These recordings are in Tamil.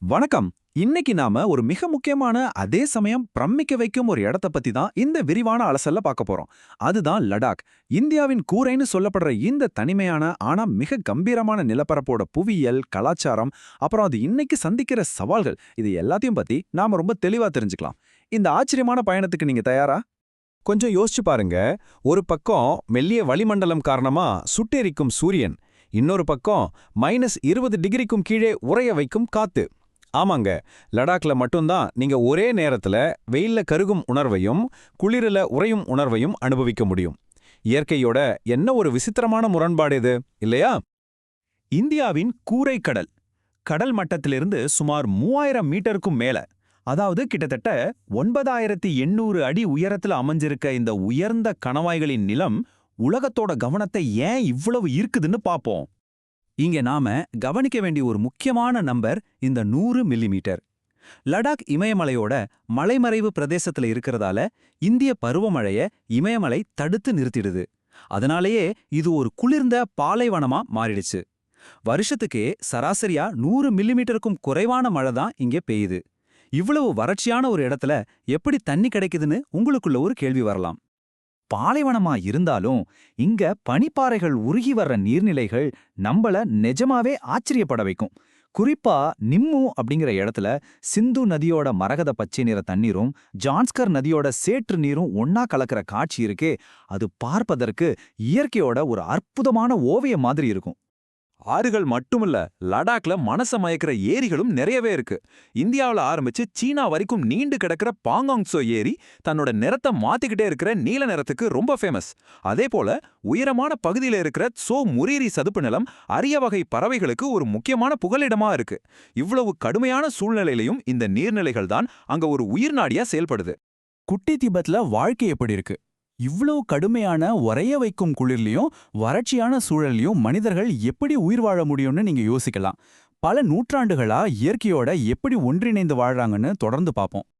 வணக்கம். இன்னைக்கு நாம ஒரு மிக முக்கியமான அதே சமயம் பிரமிக்க வைக்கும் ஒரு இடத்த பத்தி தான் இந்த விரிவான அலசல்ல பார்க்க போறோம். அதுதான் லடாக். இந்தியாவின் கூரைன்னு சொல்லப்படுற இந்த தனிமையான ஆனா மிக கம்பீரமான நிலப்பரப்போட புவியியல், கலாச்சாரம், அப்புறம் அது இன்னைக்கு சந்திக்கிற சவால்கள் இது எல்லாத்தையும் பத்தி நாம ரொம்ப தெளிவா தெரிஞ்சுக்கலாம். இந்த ஆச்சரியமான பயணத்துக்கு நீங்க தயாரா? கொஞ்சம் யோசிச்சு பாருங்க. ஒரு பக்கம் மெல்லிய வளிமண்டலம் காரணமா சுட்டெரிக்கும் சூரியன், இன்னொரு பக்கம் -20 டிகிரிக்கும் கீழே உறைய வைக்கும் காத்து. ஆமாங்க, லடாக்ல மட்டும்தான் நீங்க ஒரே நேரத்துல வெயில்ல கருகும் உணர்வையும் குளிரில உறையும் உணர்வையும் அனுபவிக்க முடியும். இயற்கையோட என்ன ஒரு விசித்திரமான முரண்பாடு இது, இல்லையா? இந்தியாவின் கூரைக்கடல் கடல் மட்டத்திலிருந்து சுமார் 3000 மீட்டருக்கும் மேல, அதாவது கிட்டத்தட்ட 9800 அடி உயரத்துல அமைஞ்சிருக்க இந்த உயர்ந்த கணவாய்களின் நிலம் உலகத்தோட கவனத்தை ஏன் இவ்வளவு ஈர்க்குதுன்னு பாப்போம். இங்க நாம கவனிக்க வேண்டிய ஒரு முக்கியமான நம்பர் இந்த 100 மில்லிமீட்டர். லடாக் இமயமலையோட மலைமறைவு பிரதேசத்துல இருக்கிறதால இந்திய பருவமழைய இமயமலை தடுத்து நிறுத்திடுது. அதனாலேயே இது ஒரு குளிர்ந்த பாலைவனமா மாறிடுச்சு. வருஷத்துக்கே சராசரியா 100 மில்லிமீட்டருக்கும் குறைவான மழை தான் இங்கே பெய்யுது. இவ்வளவு வறட்சியான ஒரு இடத்துல எப்படி தண்ணி கிடைக்குதுன்னு உங்களுக்குள்ள ஒரு கேள்வி வரலாம். பாலைவனமா இருந்தாலும் இங்க பனிப்பாறைகள் உருகி வர்ற நீர்நிலைகள் நம்மள நிஜமாவே ஆச்சரியப்பட வைக்கும். குறிப்பா நிம்மு அப்படிங்கிற இடத்துல சிந்து நதியோட மரகத பச்சை நிற தண்ணீரும் ஜான்ஸ்கர் நதியோட சேற்று நீரும் ஒன்னா கலக்கிற காட்சி இருக்கே, அது பார்ப்பதற்கு இயற்கையோட ஒரு அற்புதமான ஓவியம் மாதிரி இருக்கும். ஆறுகள் மட்டுமில்ல, லடாக்ல மனச மயக்கிற ஏரிகளும் நிறையவே இருக்கு. இந்தியாவில் ஆரம்பிச்சு சீனா வரைக்கும் நீண்டு கிடக்கிற பாங்காங்சோ ஏரி தன்னோட நிறத்தை மாத்திக்கிட்டே இருக்கிற நீல நிறத்துக்கு ரொம்ப ஃபேமஸ். அதே போல உயரமான பகுதியில் இருக்கிற சோ முரீரி சதுப்பு நிலம் அரிய வகை பறவைகளுக்கு ஒரு முக்கியமான புகலிடமா இருக்கு. இவ்வளவு கடுமையான சூழ்நிலையிலையும் இந்த நீர்நிலைகள் தான் அங்க ஒரு உயிர்நாடியா செயல்படுது. குட்டி திபெத்ல வாழ்க்கை எப்படி இருக்கு? இவ்ளோ கடுமையான உறைய வைக்கும் குளிர்லயும் வறட்சியான சூழல்லையும் மனிதர்கள் எப்படி உயிர் வாழ முடியும்னு நீங்க யோசிக்கலாம். பல நூற்றாண்டுகளா இயற்கையோட எப்படி ஒன்றிணைந்து வாழ்றாங்கன்னு தொடர்ந்து பார்ப்போம்.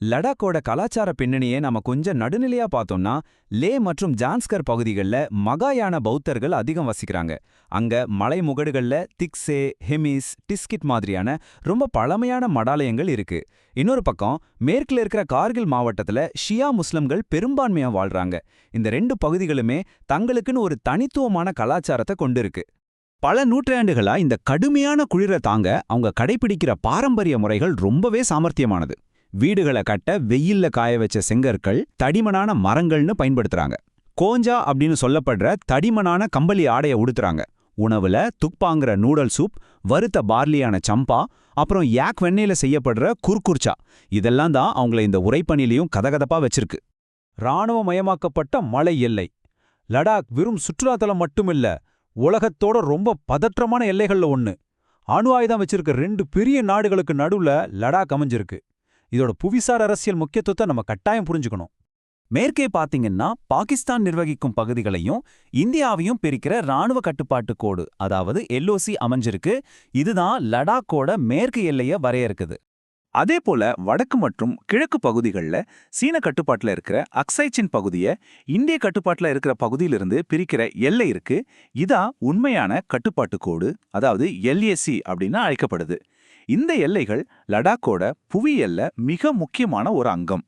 லடாக்கோட கலாச்சார பின்னணியை நாம கொஞ்சம் நடுநிலையா பார்த்தோம்னா, லே மற்றும் ஜான்ஸ்கர் பகுதிகளில் மகாயான பௌத்தர்கள் அதிகம் வசிக்கிறாங்க. அங்க மலைமுகடுகள்ல திக்ஸே, ஹெமிஸ், டிஸ்கிட் மாதிரியான ரொம்ப பழமையான மடாலயங்கள் இருக்கு. இன்னொரு பக்கம் மேற்குல இருக்கிற கார்கில் மாவட்டத்துல ஷியா முஸ்லிம்கள் பெரும்பான்மையா வாழ்றாங்க. இந்த ரெண்டு பகுதிகளுமே தங்களுக்குன்னு ஒரு தனித்துவமான கலாச்சாரத்தை கொண்டிருக்கு. பல நூற்றாண்டுகளா இந்த கடுமையான குளிரை தாங்க அவங்க கடைபிடிக்கிற பாரம்பரிய முறைகள் ரொம்பவே சாமர்த்தியமானது. வீடுகளை கட்ட வெயில்ல காய வச்ச செங்கற்கள், தடிமனான மரங்கள்னு பயன்படுத்துறாங்க. கோஞ்சா அப்படின்னு சொல்லப்படுற தடிமனான கம்பளி ஆடைய உடுத்துறாங்க. உணவுல துக்பாங்கிற நூடல் சூப், வறுத்த பார்லியான சம்பா, அப்புறம் யாக் வெண்ணெயில செய்யப்படுற குர்குர்ச்சா, இதெல்லாம் தான் அவங்கள இந்த உறைபனிலையும் கதகதப்பா வச்சிருக்கு. இராணுவமயமாக்கப்பட்ட மலை எல்லை லடாக் வெறும் சுற்றுலாத்தலம் மட்டுமில்ல, உலகத்தோட ரொம்ப பதற்றமான எல்லைகள்ல ஒண்ணு. அணு ஆயுதம் வச்சிருக்க 2 பெரிய நாடுகளுக்கு நடுவுல லடாக் அமைஞ்சிருக்கு. இதோட புவிசார் அரசியல் முக்கியத்துவத்தை நம்ம கட்டாயம் புரிஞ்சுக்கணும். மேற்கே பாத்தீங்கன்னா பாகிஸ்தான் நிர்வகிக்கும் பகுதிகளையும் இந்தியாவையும் பிரிக்கிற ராணுவ கட்டுப்பாட்டு கோடு, அதாவது எல்ஓசி அமைஞ்சிருக்கு. இதுதான் லடாக்கோட மேற்கு எல்லைய வரையறுக்குது. அதே போல வடக்கு மற்றும் கிழக்கு பகுதிகளில் சீன கட்டுப்பாட்டில் இருக்கிற அக்சைச்சின் பகுதியை இந்திய கட்டுப்பாட்டில் இருக்கிற பகுதியிலிருந்து பிரிக்கிற எல்லை இருக்கு. இதான் உண்மையான கட்டுப்பாட்டு கோடு, அதாவது எல்ஏசி அப்படின்னு அழைக்கப்படுது. இந்த எல்லைகள் லடாக்கோட புவியியல்ல மிக முக்கியமான ஒரு அங்கம்.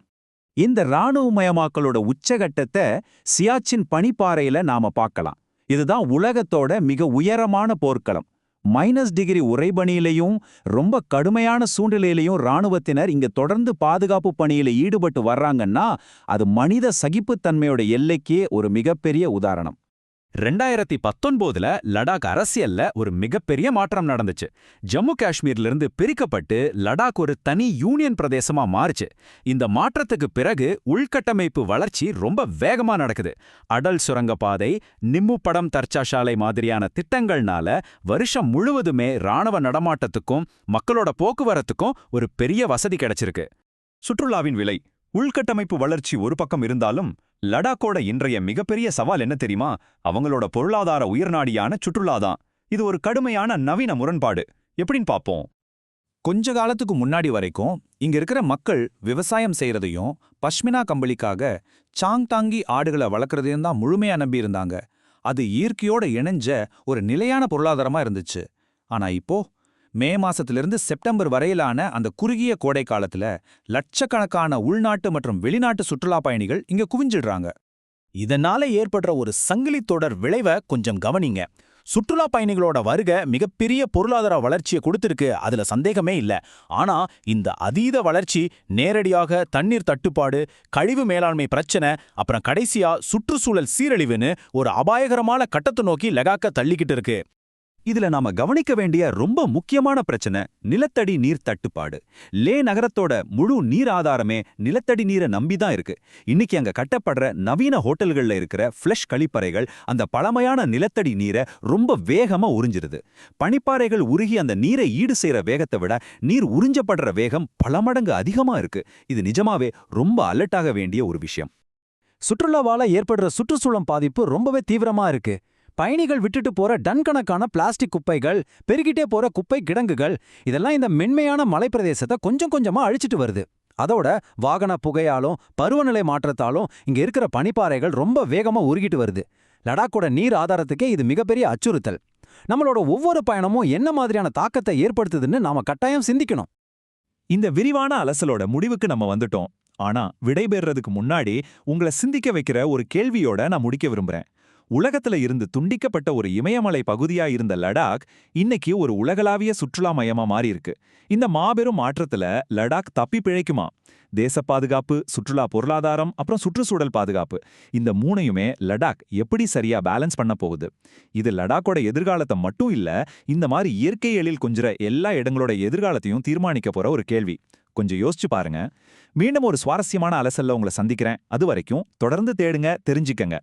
இந்த இராணுவமயமாக்கலோட உச்சகட்டத்தை சியாச்சின் பனிப்பாறையில நாம பார்க்கலாம். இதுதான் உலகத்தோட மிக உயரமான போர்க்களம். -டிகிரி உறைபனியிலையும் ரொம்ப கடுமையான சூழ்நிலையிலையும் இராணுவத்தினர் இங்க தொடர்ந்து பாதுகாப்பு பணியில ஈடுபட்டு வர்றாங்கன்னா அது மனித சகிப்புத்தன்மையோட எல்லைக்கே ஒரு மிகப்பெரிய உதாரணம். 2019ல லடாக் அரசியல்ல ஒரு மிகப்பெரிய மாற்றம் நடந்துச்சு. ஜம்மு காஷ்மீர்லிருந்து பிரிக்கப்பட்டு லடாக் ஒரு தனி யூனியன் பிரதேசமா மாறுச்சு. இந்த மாற்றத்துக்கு பிறகு உள்கட்டமைப்பு வளர்ச்சி ரொம்ப வேகமா நடக்குது. அடல் சுரங்கப்பாதை, நிம்மு படம் தர்ச்சாசாலை மாதிரியான திட்டங்கள்னால வருஷம் முழுவதுமே ராணுவ நடமாட்டத்துக்கும் மக்களோட போக்குவரத்துக்கும் ஒரு பெரிய வசதி கிடைச்சிருக்கு. சுற்றுலாவின் விலை, உள்கட்டமைப்பு வளர்ச்சி ஒரு பக்கம் இருந்தாலும் லடாக்கோட இன்றைய மிகப்பெரிய சவால் என்ன தெரியுமா? அவங்களோட பொருளாதார உயர்நாடியான சுற்றுலாதான். இது ஒரு கடுமையான நவீன முரண்பாடு. எப்படின்னு பாப்போம். கொஞ்ச காலத்துக்கு முன்னாடி வரைக்கும் இங்க இருக்கிற மக்கள் விவசாயம் செய்யறதையும் பஷ்மினா கம்பளிக்காக சாங்தாங்கி ஆடுகளை வளர்க்கறதையும் தான் முழுமையா நம்பி இருந்தாங்க. அது இயற்கையோட இணைஞ்ச ஒரு நிலையான பொருளாதாரமா இருந்துச்சு. ஆனா இப்போ மே மாசத்திலிருந்து செப்டம்பர் வரையிலான அந்த குறுகிய கோடை காலத்துல லட்சக்கணக்கான உள்நாட்டு மற்றும் வெளிநாட்டு சுற்றுலா பயணிகள் இங்க குவிஞ்சிடுறாங்க. இதனால ஏற்படுற ஒரு சங்கிலி தொடர் விளைவை கொஞ்சம் கவனிங்க. சுற்றுலா பயணிகளோட வருகை மிகப்பெரிய பொருளாதார வளர்ச்சியை கொடுத்திருக்கு, அதுல சந்தேகமே இல்ல. ஆனா இந்த அதீத வளர்ச்சி நேரடியாக தண்ணீர் தட்டுப்பாடு, கழிவு மேலாண்மை பிரச்சனை, அப்புறம் கடைசியா சுற்றுச்சூழல் சீரழிவுன்னு ஒரு அபாயகரமான கட்டத்தை நோக்கி லடாக்க தள்ளிக்கிட்டு இருக்கு. இதுல நாம கவனிக்க வேண்டிய ரொம்ப முக்கியமான பிரச்சனை நிலத்தடி நீர் தட்டுப்பாடு. லே நகரத்தோட முழு நீர் ஆதாரமே நிலத்தடி நீரை நம்பிதான் இருக்கு. இன்னைக்கு அங்க கட்டப்படுற நவீன ஹோட்டல்கள்ல இருக்கிற ஃப்ளஷ் கழிப்பறைகள் அந்த பழமையான நிலத்தடி நீரை ரொம்ப வேகமா உறிஞ்சிருது. பனிப்பாறைகள் உருகி அந்த நீரை ஈடு செய்யற வேகத்தை விட நீர் உறிஞ்சப்படுற வேகம் பல மடங்கு அதிகமா இருக்கு. இது நிஜமாவே ரொம்ப அலர்ட்டாக வேண்டிய ஒரு விஷயம். சுற்றுலாவால ஏற்படுற சுற்றுச்சூழல் பாதிப்பு ரொம்பவே தீவிரமா இருக்கு. பயணிகள் விட்டுட்டு போற டன் கணக்கான பிளாஸ்டிக் குப்பைகள், பெருகிட்டே போற குப்பை கிடங்குகள், இதெல்லாம் இந்த மென்மையான மலைப்பிரதேசத்தை கொஞ்சம் கொஞ்சமா அழிச்சிட்டு வருது. அதோட வாகன புகையாலும் பருவநிலை மாற்றத்தாலும் இங்க இருக்கிற பனிப்பாறைகள் ரொம்ப வேகமா உருகிட்டு வருது. லடாக்கோட நீர் ஆதாரத்துக்கே இது மிகப்பெரிய அச்சுறுத்தல். நம்மளோட ஒவ்வொரு பயணமும் என்ன மாதிரியான தாக்கத்தை ஏற்படுத்துதுன்னு நாம கட்டாயம் சிந்திக்கணும். இந்த விரிவான அலசலோட முடிவுக்கு நம்ம வந்துட்டோம். ஆனா விடைபெறதுக்கு முன்னாடி உங்களை சிந்திக்க வைக்கிற ஒரு கேள்வியோட நான் முடிக்க விரும்புறேன். உலகத்துல இருந்து துண்டிக்கப்பட்ட ஒரு இமயமலை பகுதியா இருந்த லடாக் இன்னைக்கு ஒரு உலகளாவிய சுற்றுலா மையமா மாறி இருக்கு. இந்த மாபெரும் மாற்றத்துல லடாக் தப்பி பிழைக்குமா? தேச பாதுகாப்பு, சுற்றுலா பொருளாதாரம், அப்புறம் சுற்றுச்சூழல் பாதுகாப்பு, இந்த மூணையுமே லடாக் எப்படி சரியா பேலன்ஸ் பண்ண போகுது? இது லடாக்கோட எதிர்காலத்தை மட்டும் இல்ல, இந்த மாதிரி இயற்கை எழில் கொஞ்சிற எல்லா இடங்களோட எதிர்காலத்தையும் தீர்மானிக்க போற ஒரு கேள்வி. கொஞ்சம் யோசிச்சு பாருங்க. மீண்டும் ஒரு சுவாரஸ்யமான அலசல்ல உங்களை சந்திக்கிறேன். அது வரைக்கும் தொடர்ந்து தேடுங்க, தெரிஞ்சுக்கங்க.